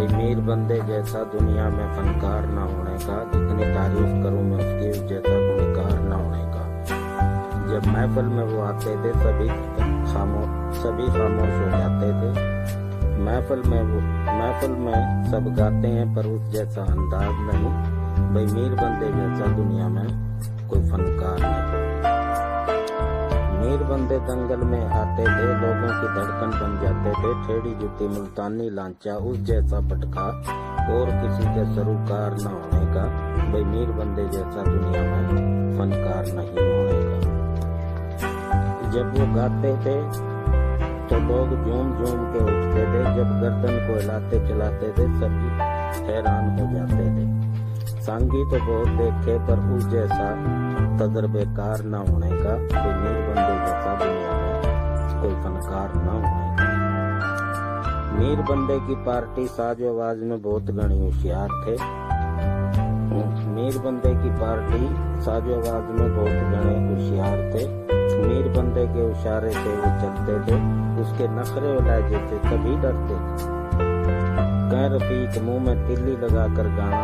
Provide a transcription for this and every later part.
भाई मीर बंदे जैसा दुनिया में फनकार ना होने का, जितनी तारीफ करूं मैं उसकी उस जैसा गुनहगार ना होने का। जब महफिल में वो आते थे सभी खामोश हो जाते थे। महफिल में सब गाते हैं पर उस जैसा अंदाज नहीं। भाई मीर बंदे जैसा दुनिया में कोई फनकार नहीं। मीर बंदे दंगल में आते थे, लोगों की धड़कन बन जाते थे। ठेड़ी जुती मुल्तानी लांचा उस जैसा पटका, और किसी के सरूकार न होने का। भाई मीर बंदे जैसा दुनिया में फनकार नहीं होने का। जब वो गाते थे तो लोग झूम झूम के उठते थे। जब गर्दन को हिलाते चलाते थे सभी हैरान हो जाते थे। सांगी तो बहुत देखे पर उस जैसा कदर बेकार न होने का। कोई मीर बंदे जैसा दुनिया में कोई फनकार न होने का। मीर बंदे की पार्टी साजो आवाज में बहुत घनी होशियार थे। मीर बंदे की पार्टी साजो आवाज में बहुत घने होशियार थे। मीर बंदे के इशारे से वो चलते थे, उसके नखरे लहजे से सभी डरते थे। कह रफीक मुंह में तिल्ली लगाकर गाना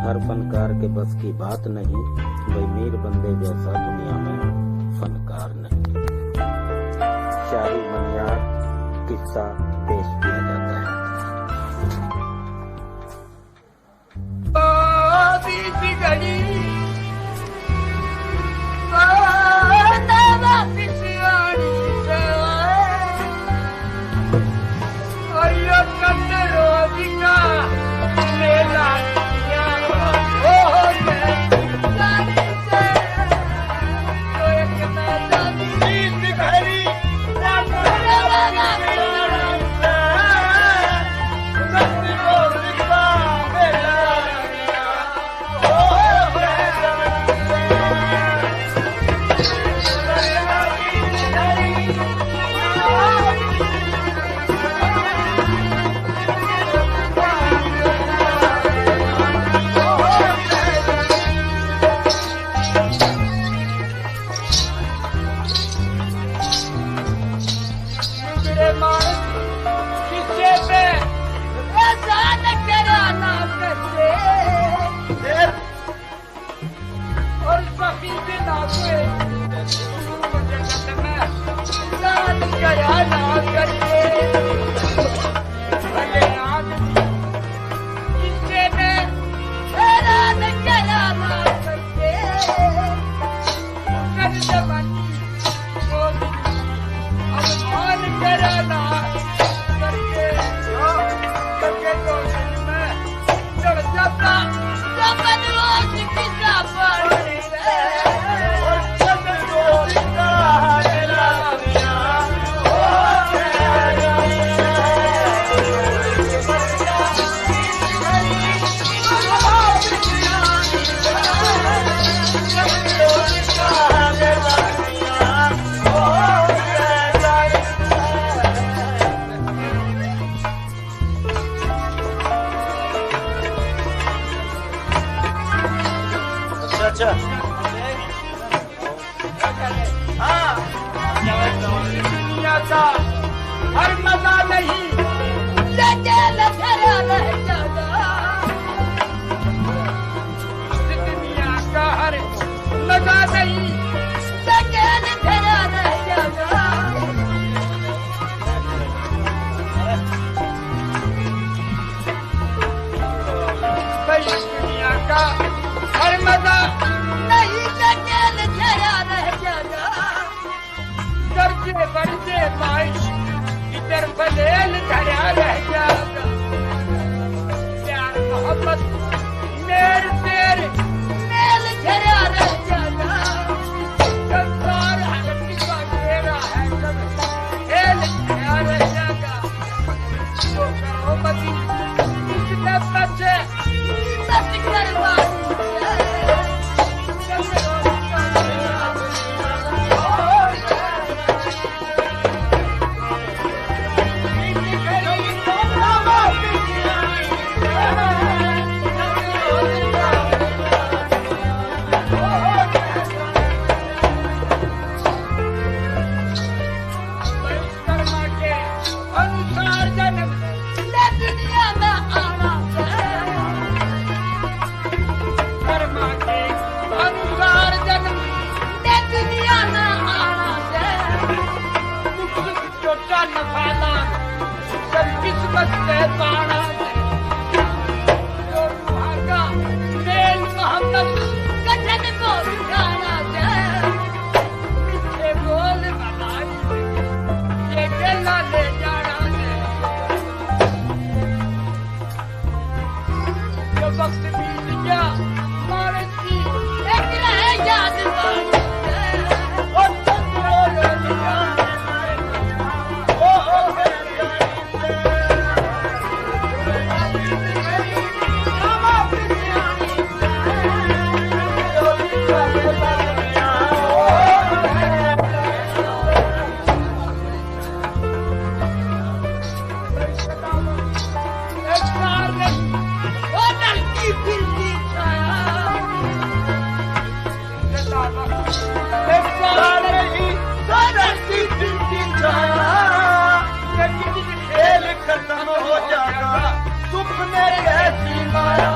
हर फनकार के बस की बात नहीं। भाई मीर बंदे जैसा दुनिया में फनकार नहीं। शायरी मनियार किस्सा पेश किया जाता है। हर मजा नहीं दुनिया का हर मजा नहीं दुनिया का हर मजा करके बढ़ते बाइश इधर बलेल धरा रह जाएगा। प्यार मोहब्बत मेर तेरे मेल धरा रह जाएगा। संसार हरकी का मेरा है सब खेल धरा रह जाएगा। वो करो मती किसने बचे सच करवा किस्मत से पाना दे जो भागा मेल मोहब्बत कठिन को जाना दे मिठे बोल बनाई ये गला ले जाना दे जो वक्त बीत गया मारे की एक रह याद बानी और तुम रो लिया खत्म हो जाएगा सुपने कैसी माया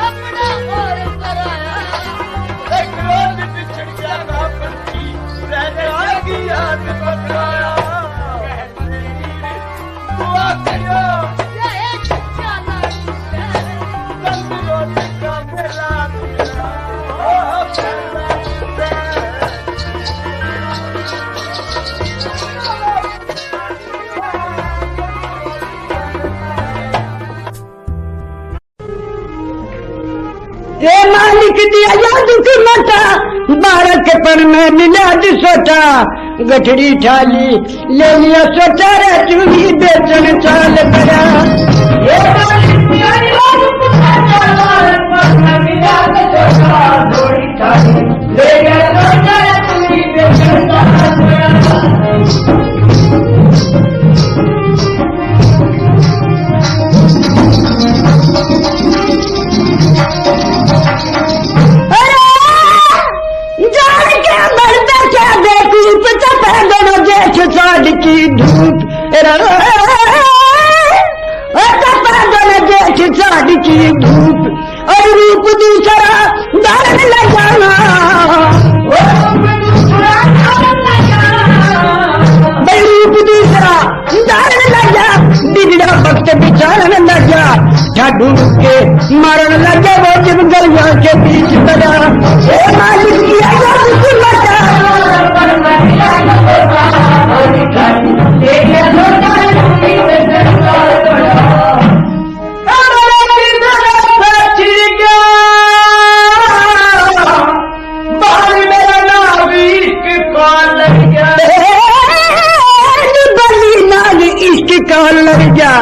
अपना और कराया एक रोज बिछड़ जाना पड़ती रहने की याद बताया दुआ करो तंदुरुस्ती का मेला ये मालिक दिया याद की मता बारह के पर में मिला सोटा गठड़ी ठाली ले लिया सोचा रे चूड़ी बेचन चाल गया ये मालिक दिया याद की मता बारह पर में मिला सोटा गठड़ी ठाली ले लिया सोचा रे चूड़ी बेचन चाल गया साड़ की धूप जेठ साड़ की धूप और रूप दूसरा धारण लगाना रूप दूसरा धारण लगा बिगड़ा वक्त बिचारन लगा झाड़ू के मारन लगा वो जब गलिया के बीच बड़ा मालिक की आजाद की मता काल लग गया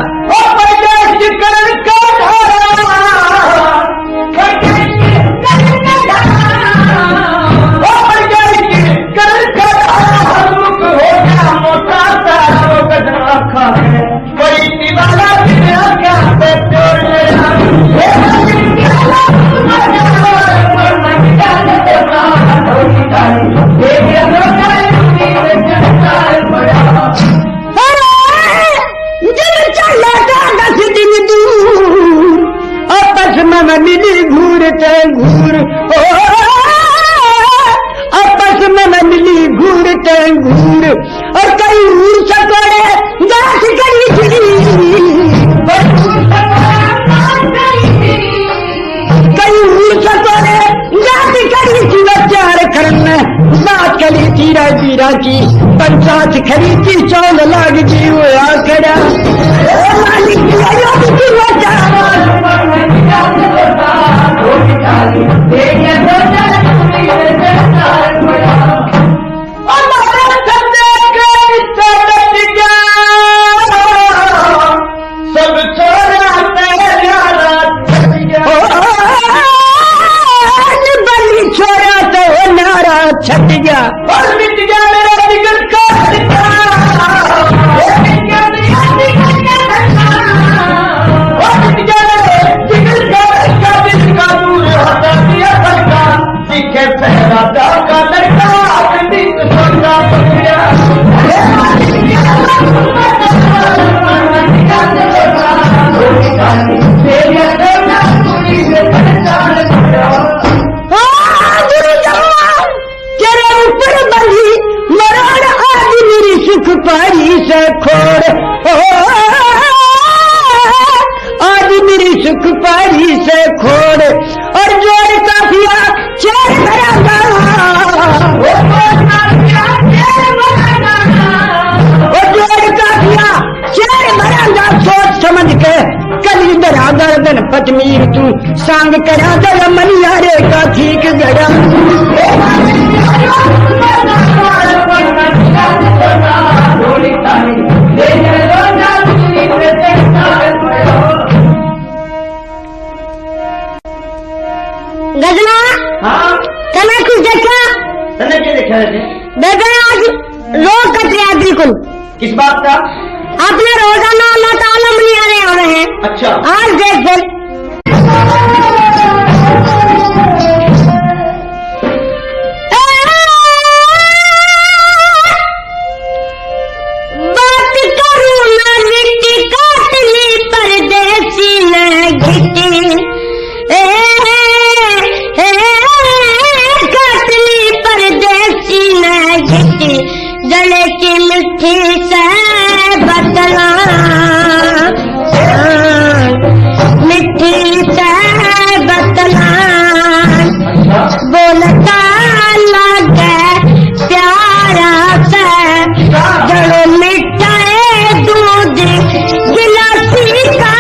मिली घूरते घूर आपस में मिली घूरते घूर और कई ऊर सकोड़े गाछ करी थी कई ऊर सकोड़े गाछ करी थी चार खरन बात करी तीरा तीरा की पंचायत खरी थी चौल लाग जी वो आखड़ा मालिक की वजह सब छोड़ा बली छोड़ा तो नारा छट गया और मिट गया मेरा जिगर का तेरे ऊपर बारी से खोड़ और जोड़ काफिया चेर भरा सोच समझ के कली दरा गर्दन पतमीर तू सांग करा दर मनियारे का ठीक गड़ा गजना हाँ तने कुछ देखा? तने क्या देखा है? बेटा आज रोज कट रहा है बिल्कुल। किस बात का? अपने रोजाना अल्लाह ताला मनियारे आ रहे हैं। अच्छा आज देख फिर बात करूं ना मिट्टी काटली परदेसी न घिटी काटली परदेसी न घिटी गले की मिट्टी से बदला मिट्टी से बदला बोलता लगे प्यारा से जड़ो मिठाए दूध गिलासी का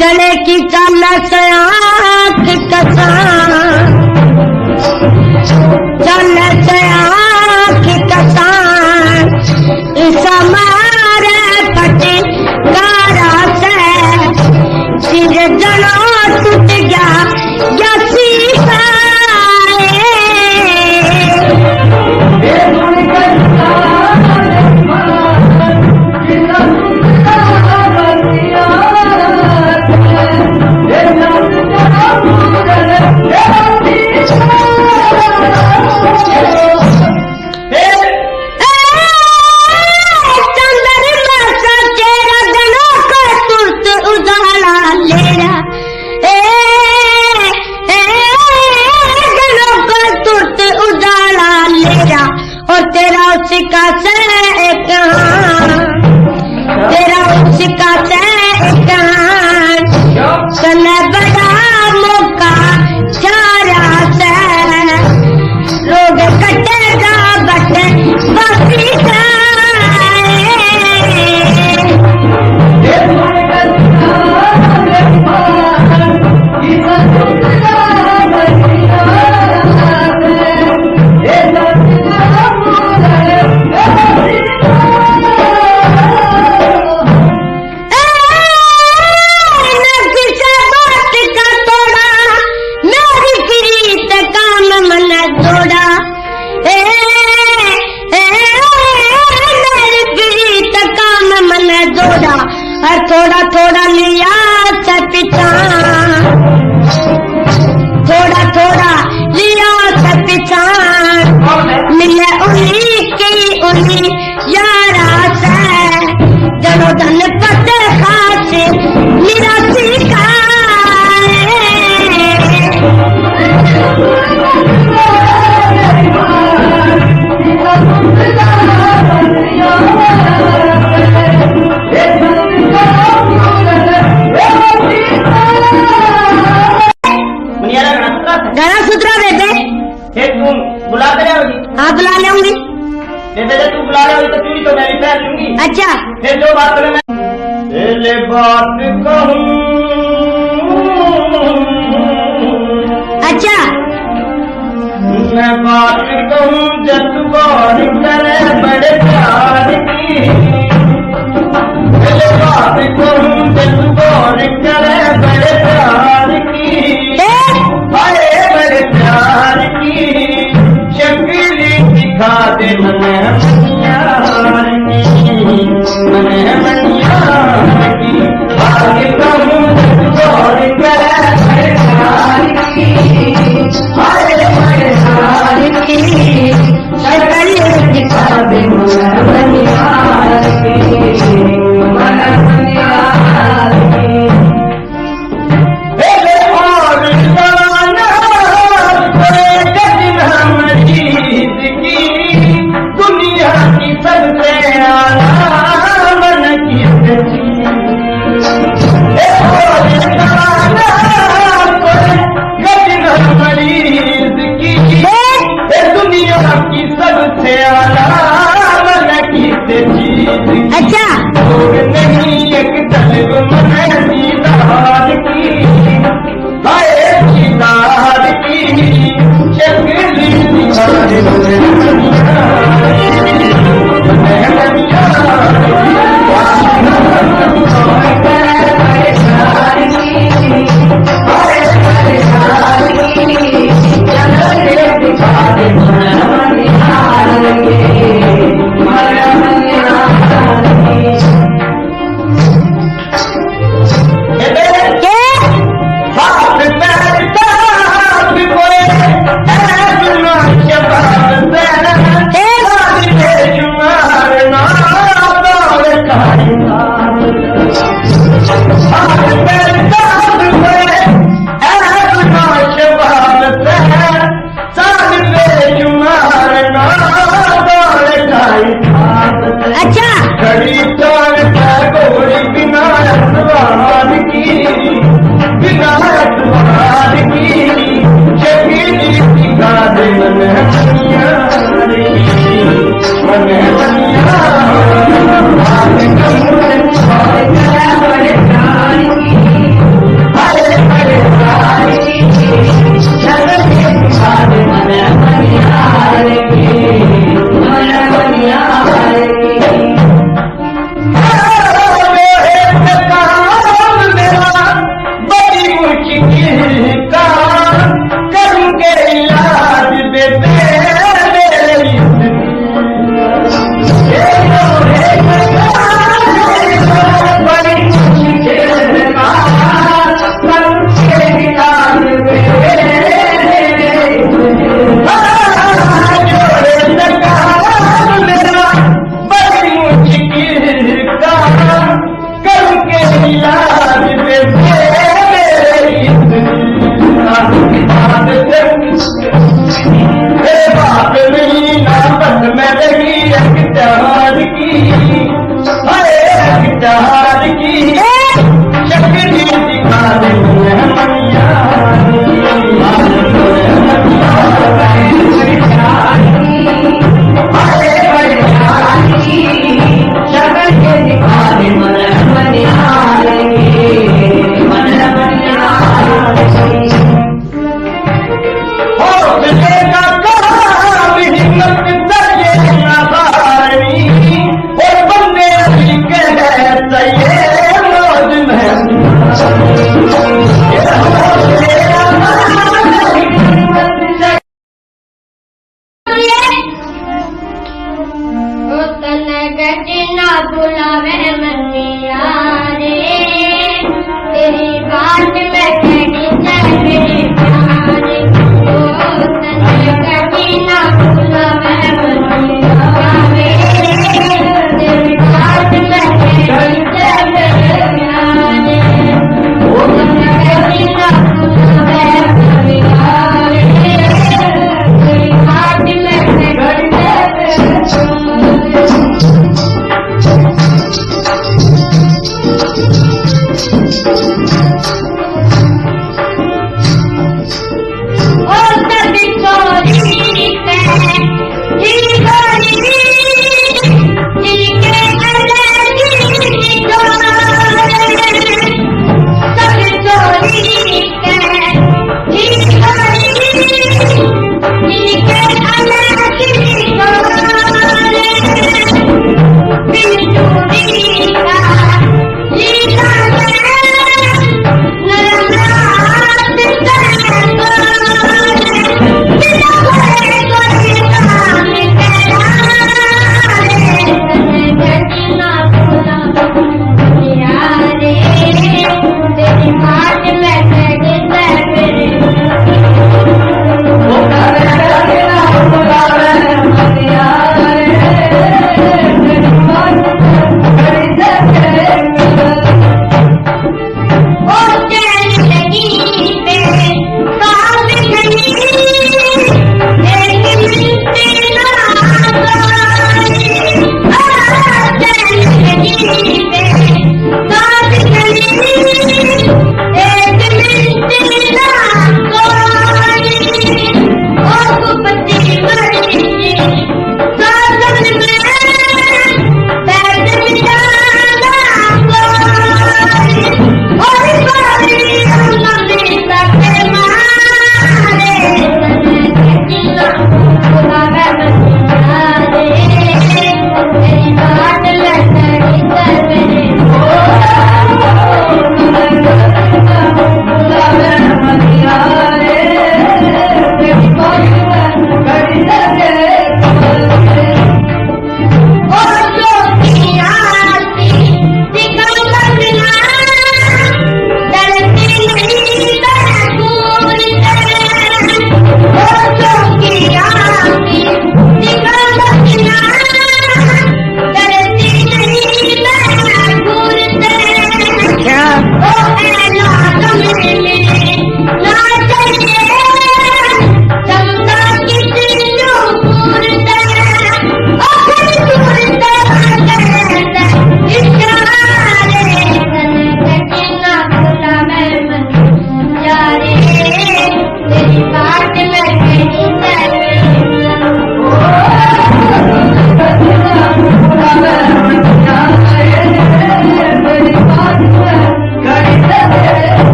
जले की चाल से आँख कसा चल से आँख कसा इस मारे फटे गारा से सिर जनो टूट गया या सीखा और तेरा उसका से तेरा उसका से तने बड़ा मौका चारा से लोग कटेगा बटे बाकी का थोड़ा थोड़ा लिया से पिछा थोड़ा थोड़ा लिया से पिछा मिले उन्हीं की उन्हीं यारा से जनो धन पते खास मेरा सीखा गला सुधरा बेटे तुम बुला कर आओगी? हाँ बुला लूंगी। बेटे तू बुला रही तो चूड़ी तो मैं भी पहन लूंगी। अच्छा फिर जो बात करें मैं पहले बात कहूँ। अच्छा मैं बात कहूँ जब गौर करे बड़े प्यार की। पहले बात कहूँ जब गौर करे बड़े प्यार की। अरे बड़े प्यार की शक्ली दिखा दे मन मनियार की मन मनियार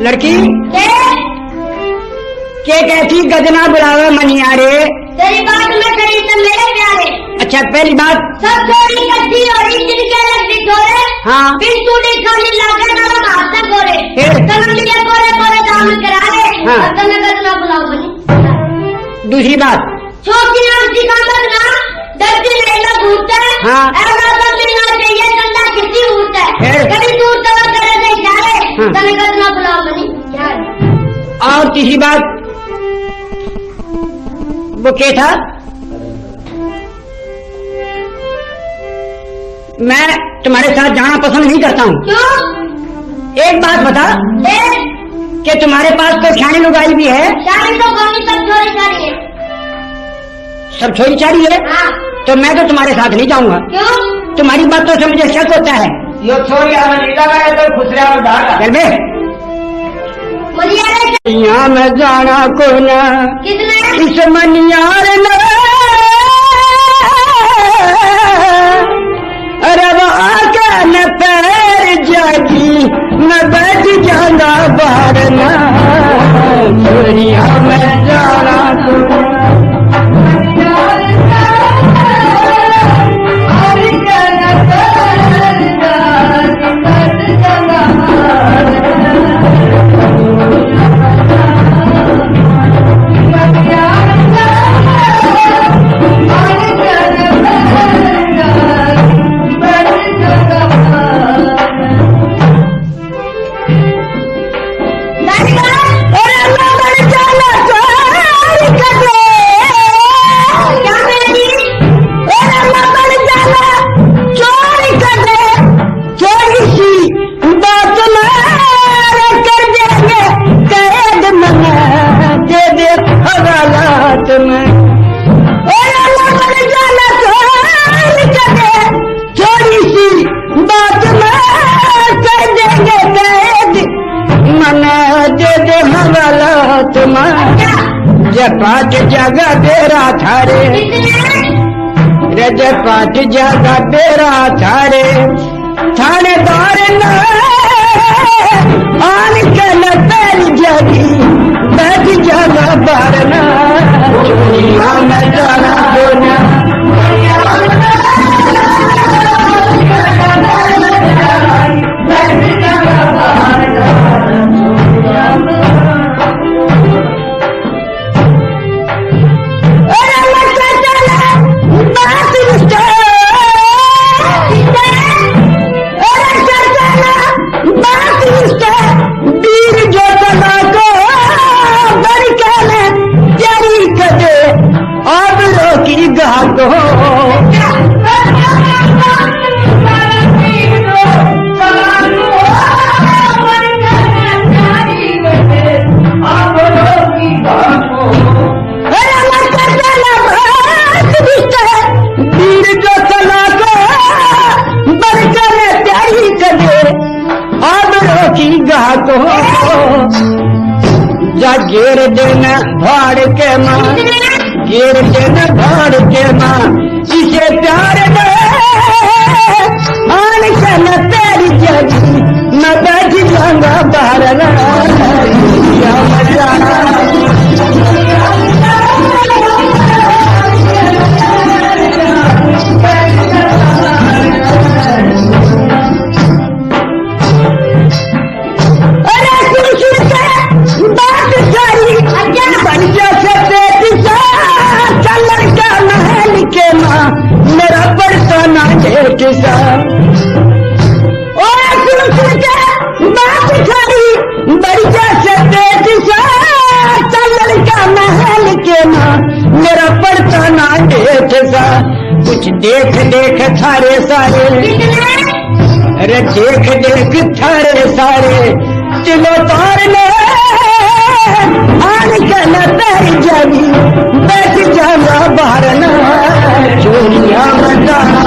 लड़की के कैसी गजना बुलावा मनियारे। तेरी बात में करी तो मेरे प्यारे। अच्छा पहली बात सब चोरी करती और जिनके लगती छोरे। हाँ फिर तूने खाली लाकर ना हाथ से गोरे फिर? तन लिए गोरे गोरे दाम करा ले। हाँ। और तने गजना बुलाओ बनी। दूसरी बात छोटी नाम सिखामत ना दर्दी लेना भूत है। हाँ। ऐसा सब मिलना चाहिए चंदा किसी भूत है। फिर? कभी दूर तवा करे से इशारे हाँ। तने गजना बुलाओ बनी। क्या है? और तीसरी बात वो क्या था। मैं तुम्हारे साथ जाना पसंद नहीं करता हूँ। क्यों? एक बात बता कि तुम्हारे पास कोई खाने लुगाई भी है। शादी तो कौन सब चोरी करी है। सब छोरी चारी है। हाँ। तो मैं तो तुम्हारे साथ नहीं जाऊंगा। क्यों? तुम्हारी बातों से मुझे शक होता है। यो छोरी नीला का तो खुसरा और ढाका चल बे मुझे यहाँ मैं जाना को ना कितने इस मनियार न रवा का न पैर जागी न बैठ जाना बाहर ना दुनिया में जाना को पाठ जगह तेरा थारे रज पाठ जगह तेरा थारे थानेदार न आन के न तेरी जगी बैठ जगह बारना चोरिया में जाना दोना गिर देना भाड़ के माँ गिर देना भाड़ के माँ इसे प्यार दे आन के न तेरी जगी न बैठ जाऊंगा बाहर मेरा पड़ता ना किसा बात खड़ी बढ़िया से दिशा चल का महल के माँ मेरा पड़ता ना किसा कुछ देख देख थारे सारे अरे देख देख थारे सारे चिलो तार ले आन के न तेरी जगी बैठ जाना बाहर ना चोरिया में जाना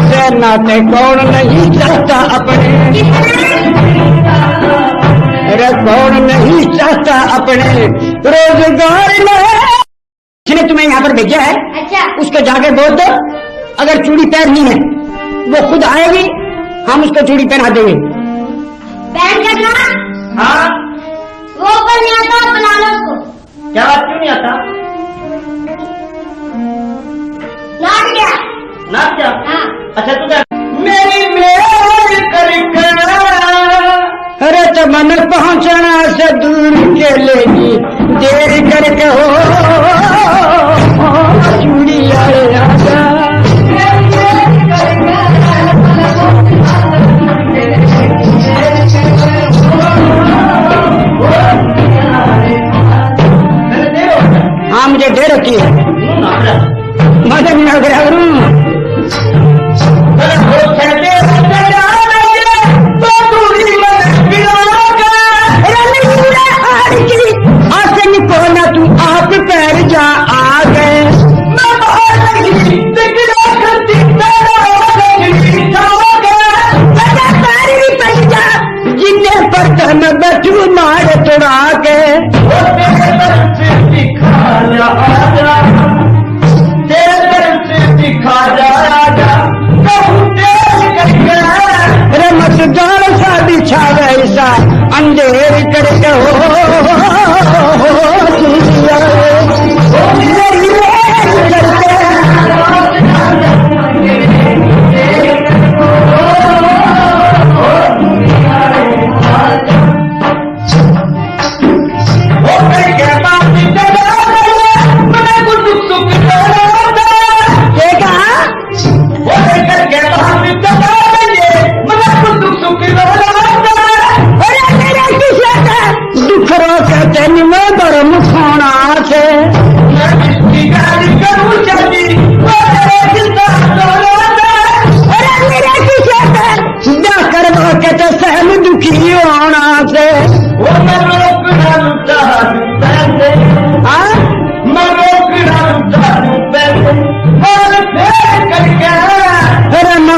से नाते कौन नहीं चाहता अपने, अरे कौन नहीं चाहता अपने रोजगार में। जिसने तुम्हें यहाँ पर भेजा है अच्छा उसको जाके बोल दो, अगर चूड़ी पहननी है वो खुद आएगी, हम उसको चूड़ी पहना देंगे। पहन करना हाँ वो ऊपर नहीं आता, बुला लो उसको। क्या बात, क्यों नहीं आता? नाच गया। नाच क्या? हाँ अच्छा तू क्या? मेरी मेल करके अरे तमन पहुंचना से दूर के लेगी देर करके हो चूड़ी आए आजा। हाँ मुझे देर होती है, मदद न करूँ कोना तू आप पैर जा आ गए। जिन्हें पर मैं बैठू मार तोड़ा के रमत जाल सा बिछा ऐसा अंधेर करके हो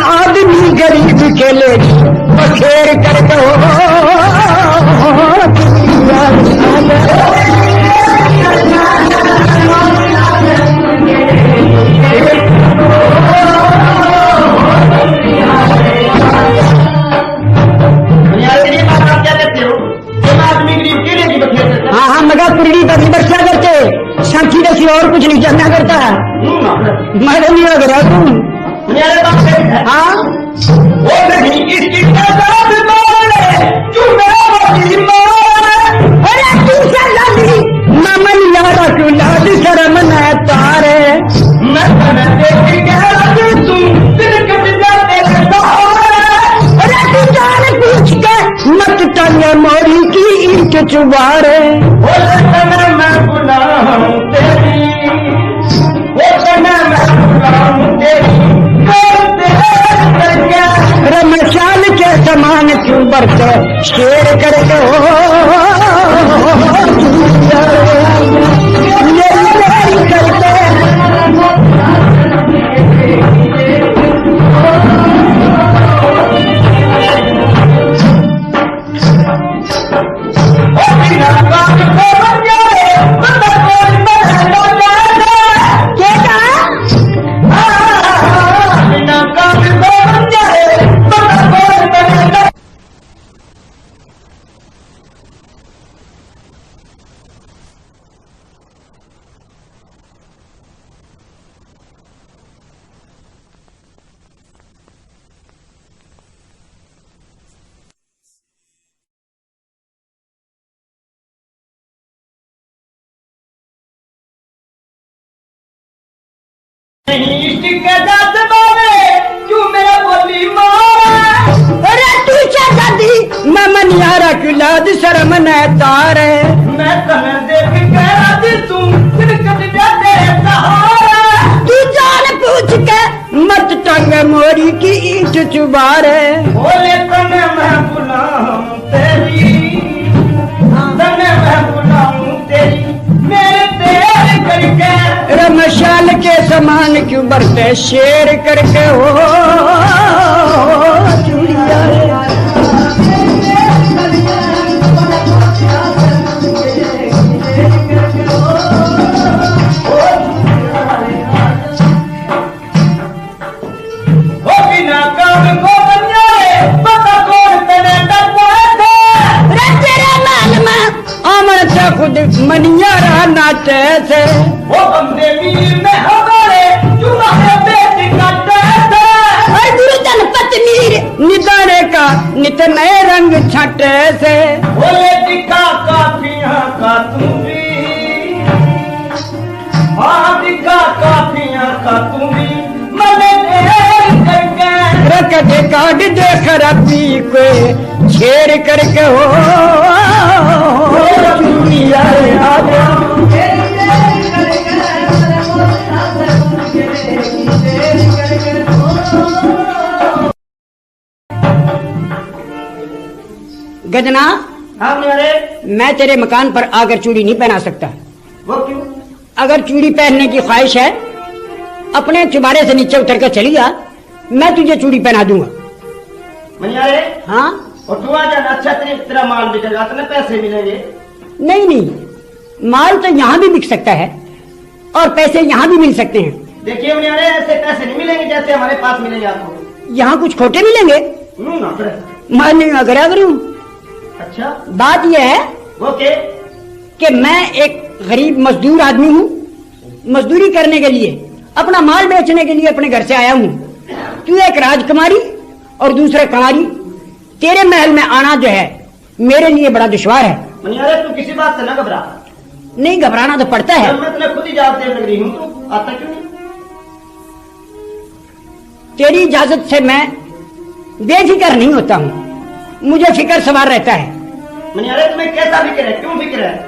आदमी गरीब के ले बखेर करके हाँ मगर पुरड़ी पर वर्षा करते सांखी दसी और कुछ नहीं जानना करता है। मैं नहीं लग रहा तुम हाँ ममन यारा क्यों लाद शर्म न तारे पूछ के मत टंग मोरी की ईट चुबारे मैं बुलाऊं तेरी रमशाल के समान क्यों बरते शेर करके हो करते ममन यारा क्यों लाद शर्म न तारे मैं तुम्हें देख के तुम तू जान पूछ के मत टंग मोरी की ईट चुबारे बोले तने मैं बुलाऊं तेरी तेरी मेरे तेरे करके रमशाल के समान क्यों बरते शेर करके हो चूड़िया बिना काम को बनियारे पता कौन तेरे डरते थे तेरे लाल में अमर से खुद मनियारा नाचे थे वो बंदे मीर में हमारे तुम्हारे बेटी काटते थे और गुरुजन पत्नीर निदाने का नित नए रंग छटे से बोले दिखा काफियां का तुम भी हाँ दिखा काफियां का तुम भी मने करके रकत काट देख रबी को छेड़ करके हो चूड़िया गजना हाँ अरे मैं तेरे मकान पर आकर चूड़ी नहीं पहना सकता। वो क्यों अगर चूड़ी पहनने की ख्वाहिश है अपने चुबारे से नीचे उतर कर चली जा, मैं तुझे चूड़ी पहना दूंगा। मनियारे हाँ और तू आ जाना अच्छा तेरा माल बिकेगा तो पैसे मिलेंगे। नहीं नहीं, माल तो यहाँ भी बिक सकता है और पैसे यहाँ भी मिल सकते हैं। देखिए मनियारे ऐसे पैसे नहीं मिलेंगे जैसे हमारे पास मिलेंगे आपको। यहाँ कुछ खोटे मिलेंगे। ना मैं नहीं अगर करूँ। अच्छा बात यह है ओके कि मैं एक गरीब मजदूर आदमी हूँ, मजदूरी करने के लिए अपना माल बेचने के लिए अपने घर से आया हूँ। तू एक राजकुमारी और दूसरा कुमारी, तेरे महल में आना जो है मेरे लिए बड़ा दुश्वार है। मनियारे तू किसी बात से ना घबरा। नहीं घबराना तो पड़ता है। मैं तुम्हें खुद ही जवाब देने लग रही हूँ, तू आता क्यों नहीं? तेरी इजाजत से मैं बेफिक्र नहीं होता हूँ, मुझे फिक्र सवार रहता है। मनियारे तुम्हें कैसा फिक्र है, क्यों फिक्र है?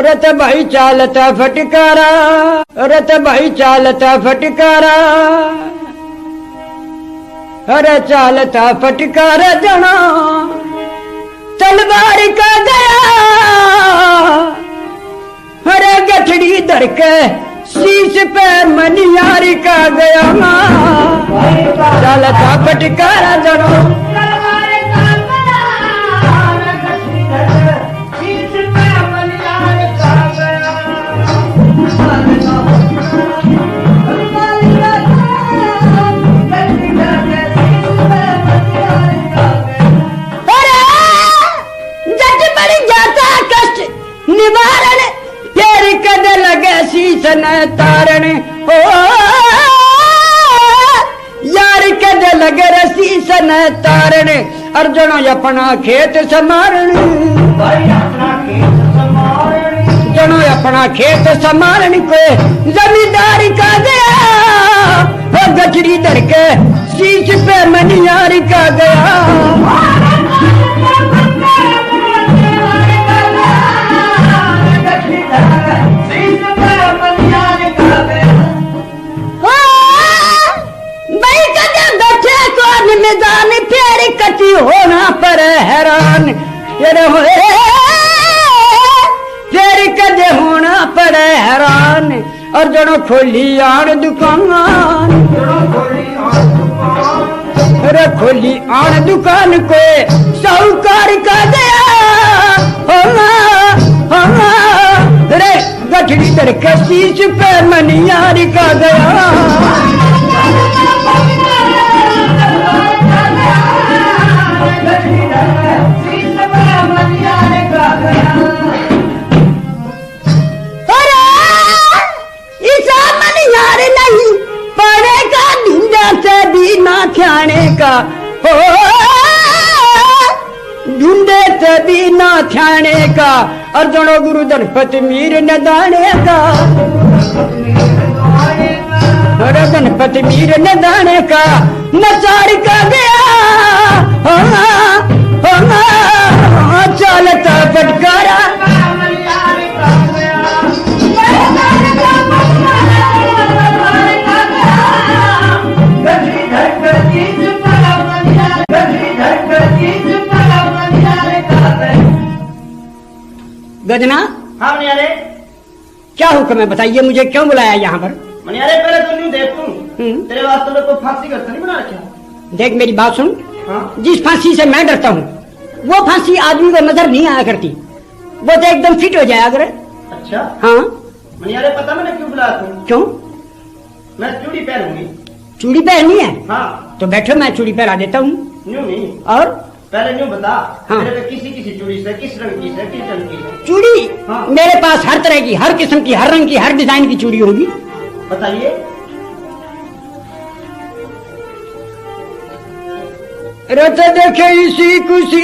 रत भाई चालता फटकारा, रत भाई चालता फटकारा, अरे चालता फटकारा जना तलवार का गया, अरे गठड़ी धर के शीश पे मनियारी का गया, चालता फटकारा जना निवारण तेरी कद लगे शीसन तारण हो यार कद लगे शीसन तारण अर्जुनो अपना खेत समारण जनो अपना खेत समारण को जमींदारी का गया वो गठड़ी धर के शीश पे मनियारी का गया। मैदान प्यारी कटी होना पर हैरान प्यारी कदे होना पर हैरान और जनो खोली आन दुकान, अरे खोली आन दुकान को साहूकार का गया रे गठड़ी दर के शीश पे मनियारी का गया। नहीं पड़ेगा ढूंढे से भी ना ठाने का हो, ढूंढे से भी ना ठाने का और दोनों गुरु गणपति मीर न दाने का, और गणपति मीर न दाने का नचार का गया चलता फटकारा गजना। हाँ मनियारे क्या हुक्म है बताइए, मुझे क्यों बुलाया यहाँ पर? मनियारे पहले तो न्यू देख तू, तेरे वास्ते तो कोई फांसी का नहीं बना रखा। देख मेरी बात सुन, हाँ? जिस फांसी से मैं डरता हूँ वो फांसी आदमी को नजर नहीं आया करती, वो तो एकदम फिट हो जाया करे। अच्छा हाँ मनियारे पता मैंने क्यों बुलाया तू? क्यों? मैं चूड़ी पहनूंगी। चूड़ी पहननी है? हाँ तो बैठो मैं चूड़ी पहना देता हूँ। न्यू नहीं, और पहले न्यू बता। हाँ। तेरे पे किसी चूड़ी से, किस रंग की से, किस रंग की है? चूड़ी हाँ। मेरे पास हर तरह की, हर किस्म की, हर रंग की, हर डिजाइन की चूड़ी होगी। बताइए। रत देखे इसी खुशी